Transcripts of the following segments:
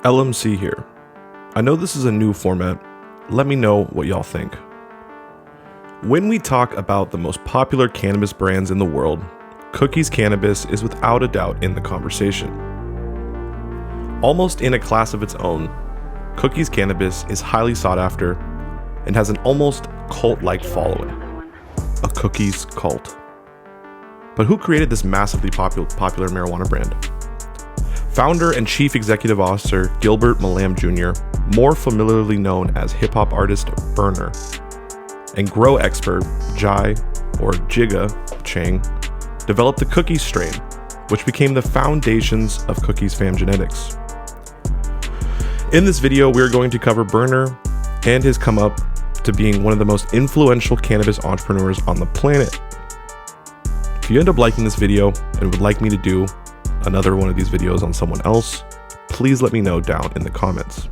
LMC here. I know this is a new format. Let me know what y'all think. When we talk about the most popular cannabis brands in the world, Cookies Cannabis is without a doubt in the conversation. Almost in a class of its own, Cookies Cannabis is highly sought after and has an almost cult-like following. A cookies cult. But who created this massively popular marijuana brand? Founder and Chief Executive Officer Gilbert Malam Jr., more familiarly known as hip-hop artist Berner, and grow expert Jai, or Jigga, Chang, developed the Cookies strain, which became the foundations of Cookies Fam Genetics. In this video, we're going to cover Berner and his come up to being one of the most influential cannabis entrepreneurs on the planet. If you end up liking this video and would like me to do another one of these videos on someone else, please let me know down in the comments.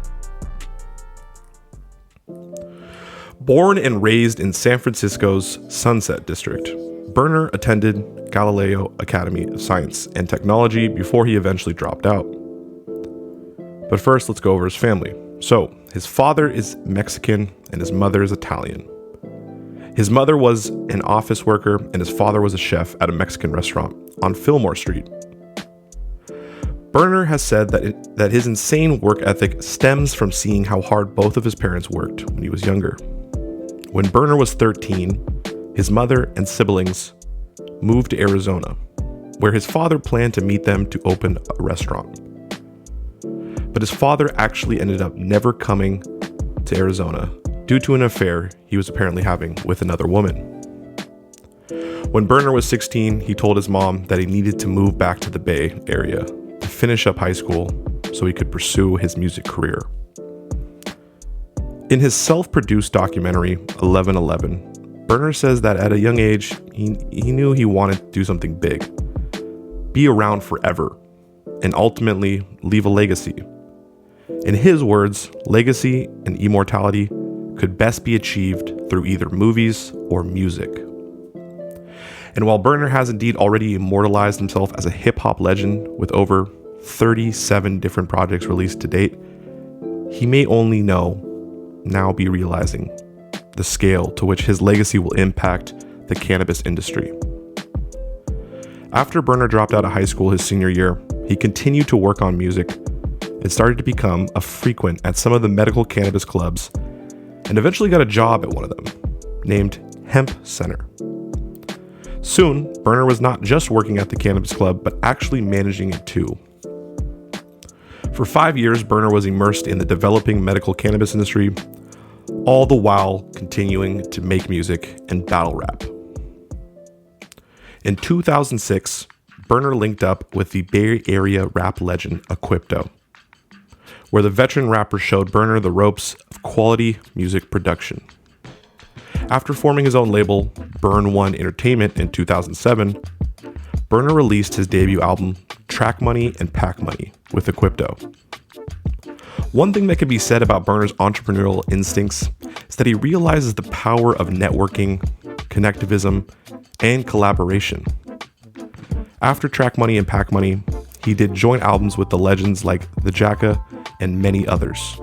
Born and raised in San Francisco's Sunset District, Berner attended Galileo Academy of Science and Technology before he eventually dropped out. But first, let's go over his family. So, his father is Mexican and his mother is Italian. His mother was an office worker and his father was a chef at a Mexican restaurant on Fillmore Street. Berner has said that his insane work ethic stems from seeing how hard both of his parents worked when he was younger. When Berner was 13, his mother and siblings moved to Arizona, where his father planned to meet them to open a restaurant. But his father actually ended up never coming to Arizona due to an affair he was apparently having with another woman. When Berner was 16, he told his mom that he needed to move back to the Bay Area to finish up high school so he could pursue his music career. In his self-produced documentary, 1111, Berner says that at a young age, he knew he wanted to do something big, be around forever, and ultimately leave a legacy. In his words, legacy and immortality could best be achieved through either movies or music. And while Berner has indeed already immortalized himself as a hip-hop legend with over 37 different projects released to date, he may only now be realizing the scale to which his legacy will impact the cannabis industry. After Berner dropped out of high school his senior year, he continued to work on music and started to become a frequent at some of the medical cannabis clubs and eventually got a job at one of them, named Hemp Center. Soon, Berner was not just working at the cannabis club, but actually managing it too. For 5 years, Berner was immersed in the developing medical cannabis industry, all the while continuing to make music and battle rap. In 2006, Berner linked up with the Bay Area rap legend Equipto, where the veteran rapper showed Berner the ropes of quality music production. After forming his own label, Burn One Entertainment, in 2007, Berner released his debut album, Track Money and Pack Money, with Equipto. One thing that can be said about Berner's entrepreneurial instincts is that he realizes the power of networking, connectivism, and collaboration. After Track Money and Pack Money, he did joint albums with the legends like The Jacka and many others.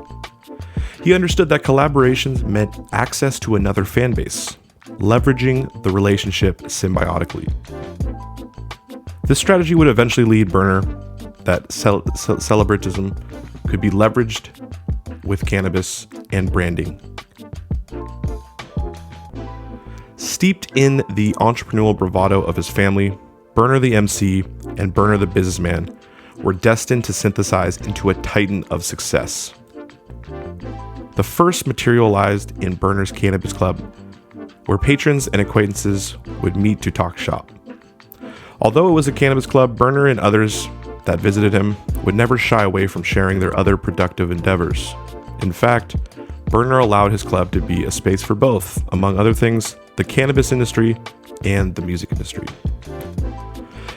He understood that collaborations meant access to another fan base, leveraging the relationship symbiotically. This strategy would eventually lead Berner that celebritism could be leveraged with cannabis and branding. Steeped in the entrepreneurial bravado of his family, Berner the MC and Berner the businessman were destined to synthesize into a titan of success. The first materialized in Berner's Cannabis Club, where patrons and acquaintances would meet to talk shop. Although it was a cannabis club, Berner and others that visited him would never shy away from sharing their other productive endeavors. In fact, Berner allowed his club to be a space for both, among other things, the cannabis industry and the music industry.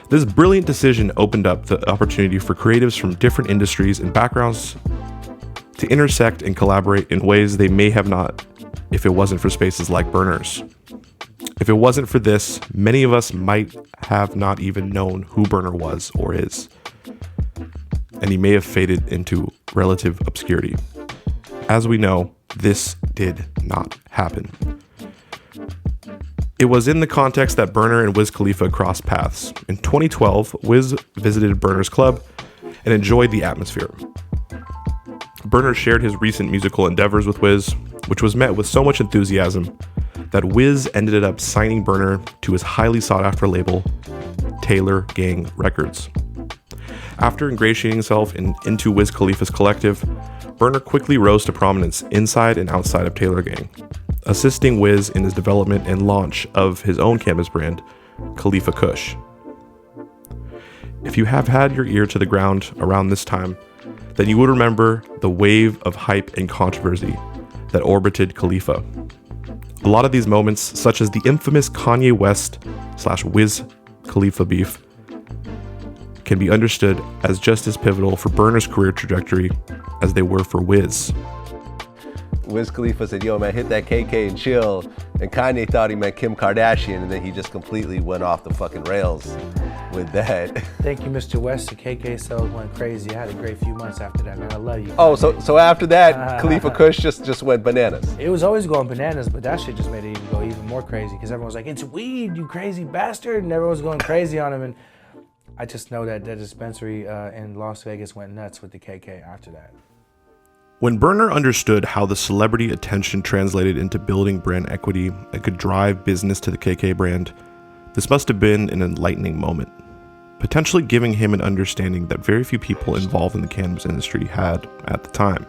This brilliant decision opened up the opportunity for creatives from different industries and backgrounds to intersect and collaborate in ways they may have not if it wasn't for spaces like Berner's. If it wasn't for this, many of us might have not even known who Berner was or is, and he may have faded into relative obscurity. As we know, this did not happen. It was in the context that Burner and Wiz Khalifa crossed paths. In 2012, Wiz visited Burner's club and enjoyed the atmosphere. Burner shared his recent musical endeavors with Wiz, which was met with so much enthusiasm that Wiz ended up signing Burner to his highly sought-after label, Taylor Gang Records. After ingratiating himself into Wiz Khalifa's collective, Burner quickly rose to prominence inside and outside of Taylor Gang, assisting Wiz in his development and launch of his own cannabis brand, Khalifa Kush. If you have had your ear to the ground around this time, then you would remember the wave of hype and controversy that orbited Khalifa. A lot of these moments, such as the infamous Kanye West/Wiz Khalifa beef, can be understood as just as pivotal for Burner's career trajectory as they were for Wiz. Wiz Khalifa said, yo man, hit that KK and chill. And Kanye thought he meant Kim Kardashian, and then he just completely went off the fucking rails with that. Thank you, Mr. West. The KK sales went crazy. I had a great few months after that, man. I love you. Oh, so after that, Khalifa Kush just went bananas. It was always going bananas, but that shit just made it go even more crazy because everyone was like, it's weed, you crazy bastard. And everyone was going crazy on him. And I just know that dispensary in Las Vegas went nuts with the KK after that. When Burner understood how the celebrity attention translated into building brand equity and could drive business to the KK brand, this must have been an enlightening moment, potentially giving him an understanding that very few people involved in the cannabis industry had at the time: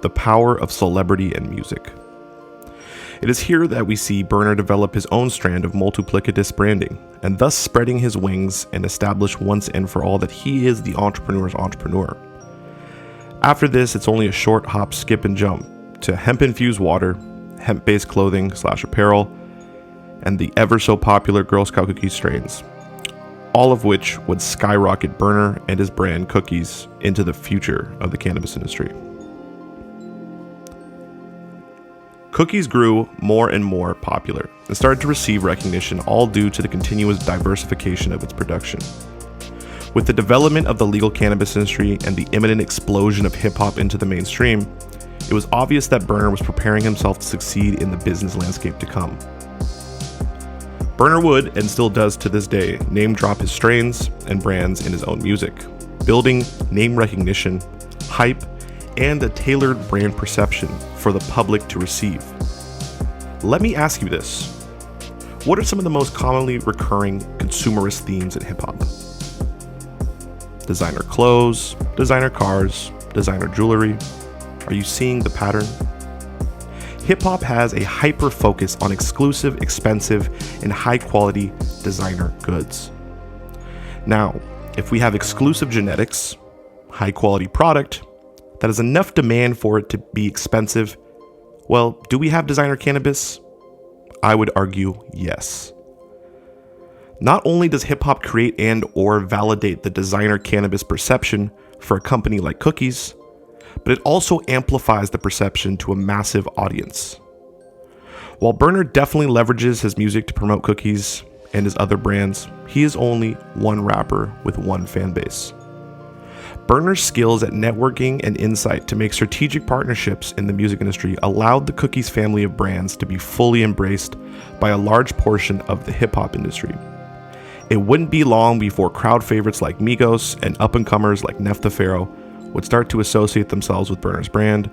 the power of celebrity and music. It is here that we see Burner develop his own strand of multiplicitous branding, and thus spreading his wings and establish once and for all that he is the entrepreneur's entrepreneur. After this, it's only a short hop, skip, and jump to hemp-infused water, hemp-based clothing/apparel, and the ever-so-popular Girl Scout cookie strains, all of which would skyrocket Burner and his brand Cookies into the future of the cannabis industry. Cookies grew more and more popular and started to receive recognition, all due to the continuous diversification of its production. With the development of the legal cannabis industry and the imminent explosion of hip-hop into the mainstream, it was obvious that Burner was preparing himself to succeed in the business landscape to come. Burner would, and still does to this day, name drop his strains and brands in his own music, building name recognition, hype, and a tailored brand perception for the public to receive. Let me ask you this: what are some of the most commonly recurring consumerist themes in hip-hop? Designer clothes, designer cars, designer jewelry. Are you seeing the pattern? Hip-hop has a hyper-focus on exclusive, expensive, and high-quality designer goods. Now, if we have exclusive genetics, high-quality product, that is enough demand for it to be expensive, well, do we have designer cannabis? I would argue yes. Not only does hip-hop create and or validate the designer cannabis perception for a company like Cookies, but it also amplifies the perception to a massive audience. While Burner definitely leverages his music to promote Cookies and his other brands, he is only one rapper with one fan base. Burner's skills at networking and insight to make strategic partnerships in the music industry allowed the Cookies family of brands to be fully embraced by a large portion of the hip-hop industry. It wouldn't be long before crowd favorites like Migos and up-and-comers like Nef the Pharaoh would start to associate themselves with Burner's brand,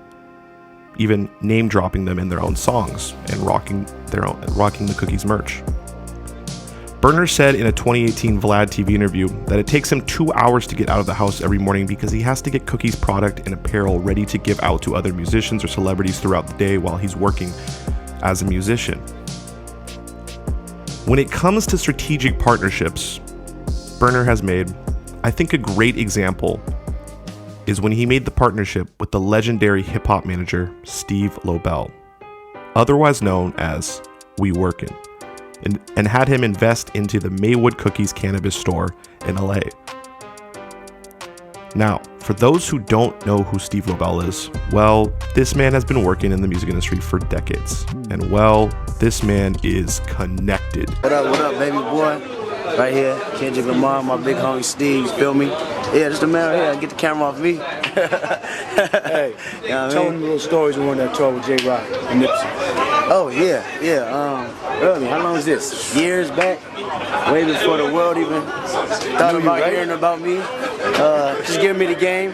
even name-dropping them in their own songs and rocking the Cookies merch. Burner said in a 2018 Vlad TV interview that it takes him 2 hours to get out of the house every morning because he has to get Cookies product and apparel ready to give out to other musicians or celebrities throughout the day while he's working as a musician. When it comes to strategic partnerships Burner has made, I think a great example is when he made the partnership with the legendary hip-hop manager Steve Lobel, otherwise known as We Workin', and had him invest into the Maywood Cookies cannabis store in LA. Now, for those who don't know who Steve Lobel is, well, this man has been working in the music industry for decades. And well, this man is connected. What up, baby boy? Right here, Kendrick Lamar, my big homie Steve, you feel me? Yeah, this the man right here, get the camera off me. Hey, You know what I tell mean? them little stories you want to talk with J-Rock and Nipsey. Oh yeah. Early. How long is this? Years back, way before the world even thought about right? hearing about me. Just giving me the game.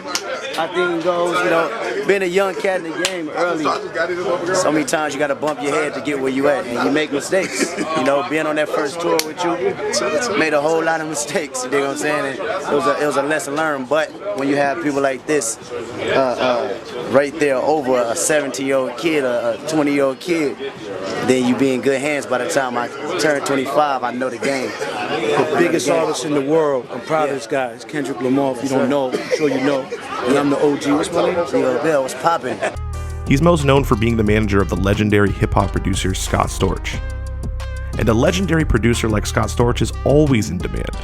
How things goes, you know, being a young cat in the game early. So many times you got to bump your head to get where you at, and you make mistakes. You know, being on that first tour with you, made a whole lot of mistakes. You know what I'm saying? And it was a lesson learned. But when you have people like this, right there over a 17-year-old kid, a 20-year-old kid, then you be in good hands. By the time I turn 25, I know the game. The biggest artist in the world. I'm proud of this guy. It's Kendrick Lamar. If you don't know, I'm sure you know. And I'm the OG. What's my name? Yo, Bill, what's poppin'? He's most known for being the manager of the legendary hip-hop producer Scott Storch. And a legendary producer like Scott Storch is always in demand,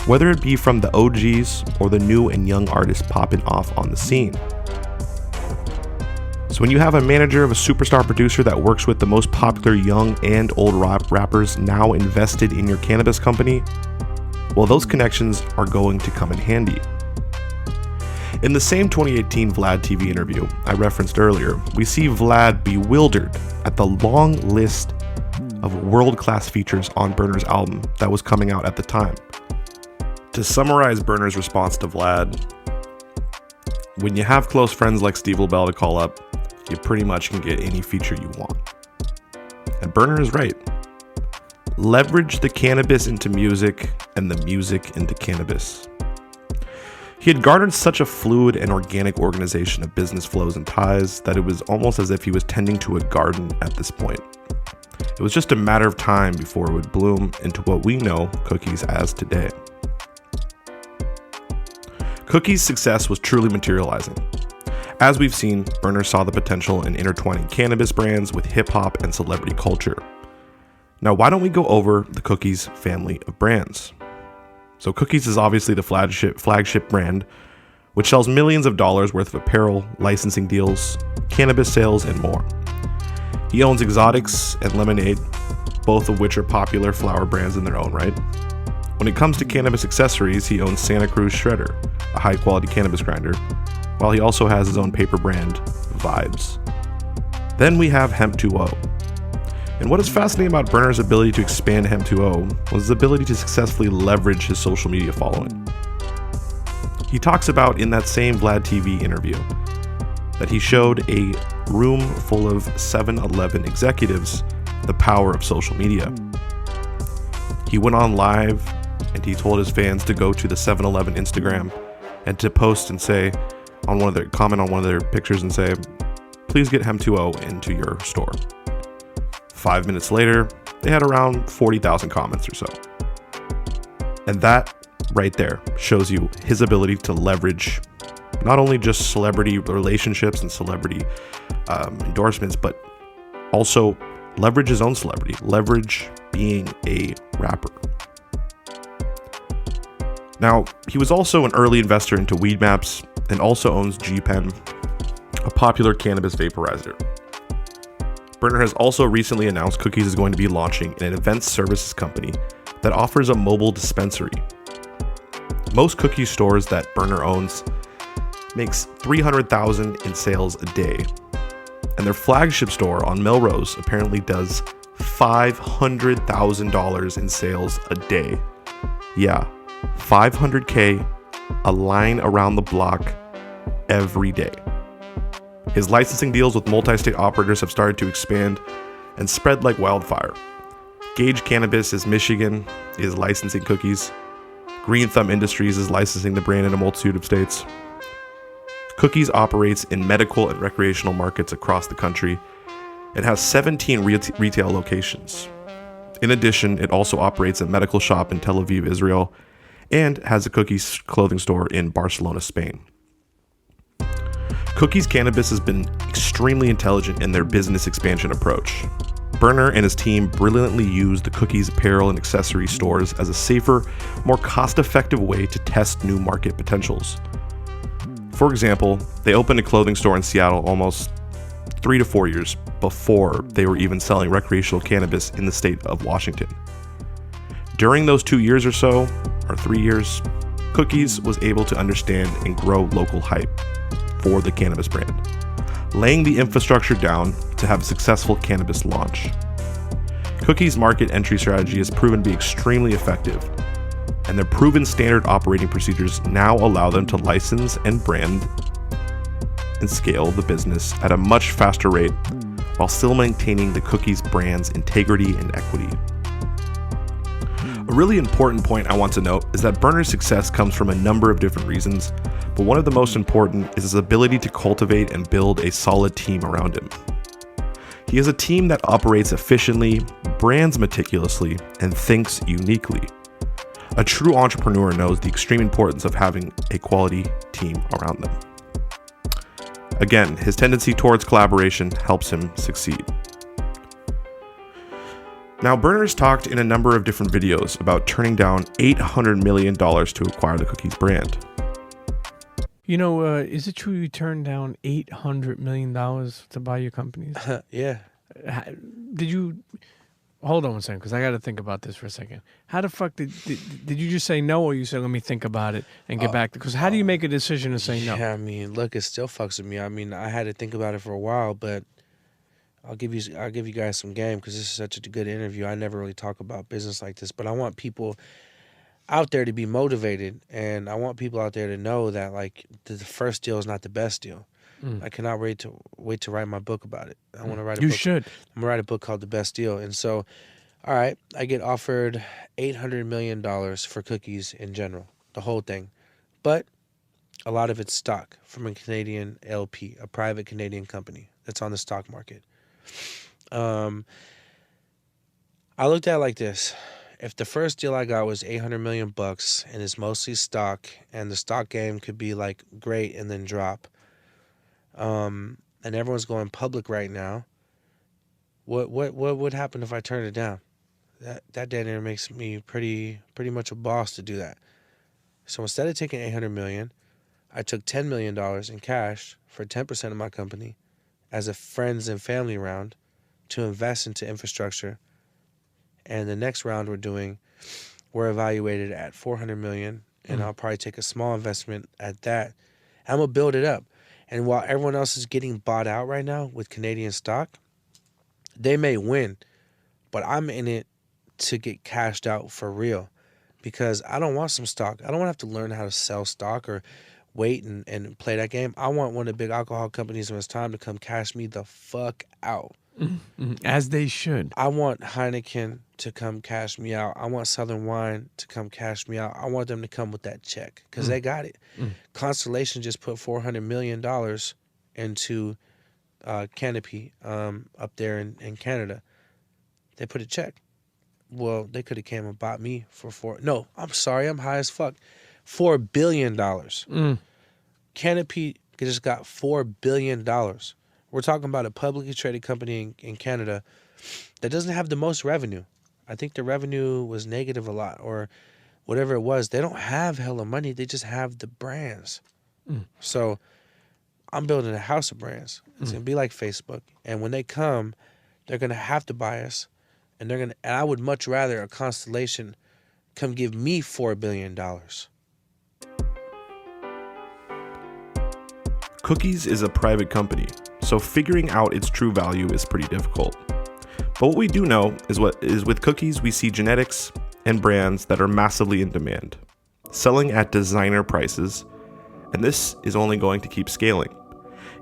whether it be from the OGs or the new and young artists popping off on the scene. So when you have a manager of a superstar producer that works with the most popular young and old rappers now invested in your cannabis company, well, those connections are going to come in handy. In the same 2018 Vlad TV interview I referenced earlier, we see Vlad bewildered at the long list of world-class features on Burner's album that was coming out at the time. To summarize Burner's response to Vlad, when you have close friends like Steve LaBelle to call up, you pretty much can get any feature you want. And Burner is right. Leverage the cannabis into music and the music into cannabis. He had garnered such a fluid and organic organization of business flows and ties that it was almost as if he was tending to a garden at this point. It was just a matter of time before it would bloom into what we know Cookies as today. Cookies' success was truly materializing. As we've seen, Burner saw the potential in intertwining cannabis brands with hip-hop and celebrity culture. Now, why don't we go over the Cookies family of brands? So Cookies is obviously the flagship brand, which sells millions of dollars worth of apparel, licensing deals, cannabis sales, and more. He owns Exotics and Lemonade, both of which are popular flower brands in their own right. When it comes to cannabis accessories, he owns Santa Cruz Shredder, a high-quality cannabis grinder, while he also has his own paper brand, Vibes. Then we have Hemp 2.0. And what is fascinating about Burner's ability to expand Hemp 2.0 was his ability to successfully leverage his social media following. He talks about in that same Vlad TV interview that he showed a room full of 7-Eleven executives the power of social media. He went on live and he told his fans to go to the 7-Eleven Instagram and to post and say comment on one of their pictures and say, please get Hemp 2.0 into your store. 5 minutes later, they had around 40,000 comments or so. And that right there shows you his ability to leverage not only just celebrity relationships and celebrity endorsements, but also leverage his own celebrity, leverage being a rapper. Now, he was also an early investor into Weedmaps and also owns G-Pen, a popular cannabis vaporizer. Burner has also recently announced Cookies is going to be launching an event services company that offers a mobile dispensary. Most Cookies stores that Burner owns makes $300,000 in sales a day, and their flagship store on Melrose apparently does $500,000 in sales a day. Yeah, $500K, a line around the block every day. His licensing deals with multi-state operators have started to expand and spread like wildfire. Gage Cannabis is Michigan, is licensing Cookies. Green Thumb Industries is licensing the brand in a multitude of states. Cookies operates in medical and recreational markets across the country and has 17 retail locations. In addition, it also operates a medical shop in Tel Aviv, Israel, and has a Cookies clothing store in Barcelona, Spain. Cookies Cannabis has been extremely intelligent in their business expansion approach. Burner and his team brilliantly use the Cookies apparel and accessory stores as a safer, more cost-effective way to test new market potentials. For example, they opened a clothing store in Seattle almost 3 to 4 years before they were even selling recreational cannabis in the state of Washington. During those 2 years or so, or 3 years, Cookies was able to understand and grow local hype. for the cannabis brand, laying the infrastructure down to have a successful cannabis launch. Cookies' market entry strategy has proven to be extremely effective, and their proven standard operating procedures now allow them to license and brand and scale the business at a much faster rate while still maintaining the Cookies brand's integrity and equity. A really important point I want to note is that Berner's success comes from a number of different reasons, but one of the most important is his ability to cultivate and build a solid team around him. He has a team that operates efficiently, brands meticulously, and thinks uniquely. A true entrepreneur knows the extreme importance of having a quality team around them. Again, his tendency towards collaboration helps him succeed. Now, Berner's talked in a number of different videos about turning down $800 million to acquire the Cookies brand. Is it true you turned down $800 million to buy your companies? Yeah. Did you... Hold on one second, because I got to think about this for a second. How the fuck did you just say no, or you said, let me think about it and get back? Because how do you make a decision to say no? Yeah, I mean, look, it still fucks with me. I mean, I had to think about it for a while, but I'll give you guys some game because this is such a good interview. I never really talk about business like this, but I want people out there to be motivated, and I want people out there to know that like the first deal is not the best deal. I cannot wait to write my book about it. I want to write a book. You should. I'm gonna write a book called The Best Deal. And so, all right, I get offered $800 million for Cookies in general, the whole thing. But a lot of it's stock from a Canadian LP, a private Canadian company that's on the stock market. I looked at it like this. If the first deal I got was $800 million and it's mostly stock, and the stock game could be like great and then drop, and everyone's going public right now, what would happen if I turned it down? That dead air makes me pretty much a boss to do that. So instead of taking $800 million, I took $10 million in cash for 10% of my company as a friends and family round to invest into infrastructure. And the next round we're evaluated at $400 million, and I'll probably take a small investment at that. I'm gonna build it up. And while everyone else is getting bought out right now with Canadian stock, they may win, but I'm in it to get cashed out for real, because I don't want some stock. I don't want to have to learn how to sell stock or wait and play that game. I want one of the big alcohol companies when it's time to come cash me the fuck out. As they should. I want Heineken to come cash me out. I want Southern Wine to come cash me out. I want them to come with that check because they got it. Constellation just put $400 million into Canopy up there in Canada. They put a check. Well, they could have came and bought me for No, I'm sorry. I'm high as fuck. $4 billion. Canopy just got $4 billion. We're talking about a publicly traded company in Canada that doesn't have the most revenue. I think the revenue was negative a lot or whatever it was. They don't have hella money. They just have the brands. So I'm building a house of brands. It's going to be like Facebook. And when they come, they're going to have to buy us. And I would much rather a Constellation come give me $4 billion. Cookies is a private company, so figuring out its true value is pretty difficult. But what we do know is with Cookies, we see genetics and brands that are massively in demand, selling at designer prices, and this is only going to keep scaling.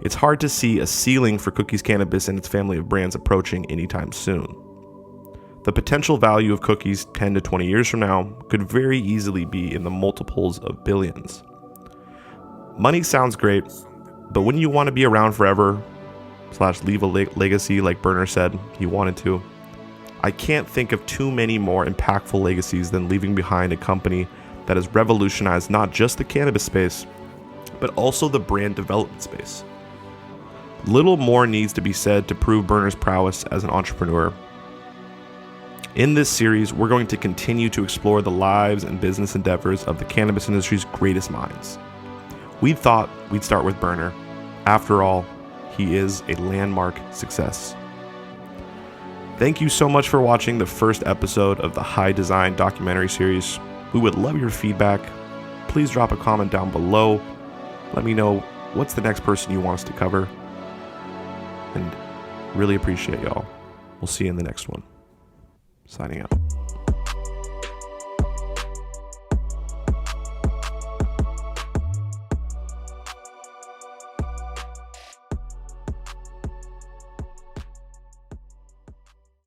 It's hard to see a ceiling for Cookies Cannabis and its family of brands approaching anytime soon. The potential value of Cookies 10 to 20 years from now could very easily be in the multiples of billions. Money sounds great, but when you want to be around forever / leave a legacy like Berner said he wanted to, I can't think of too many more impactful legacies than leaving behind a company that has revolutionized not just the cannabis space, but also the brand development space. Little more needs to be said to prove Berner's prowess as an entrepreneur. In this series, we're going to continue to explore the lives and business endeavors of the cannabis industry's greatest minds. We thought we'd start with Berner. After all, he is a landmark success. Thank you so much for watching the first episode of the High Design documentary series. We would love your feedback. Please drop a comment down below. Let me know what's the next person you want us to cover. And really appreciate y'all. We'll see you in the next one. Signing out.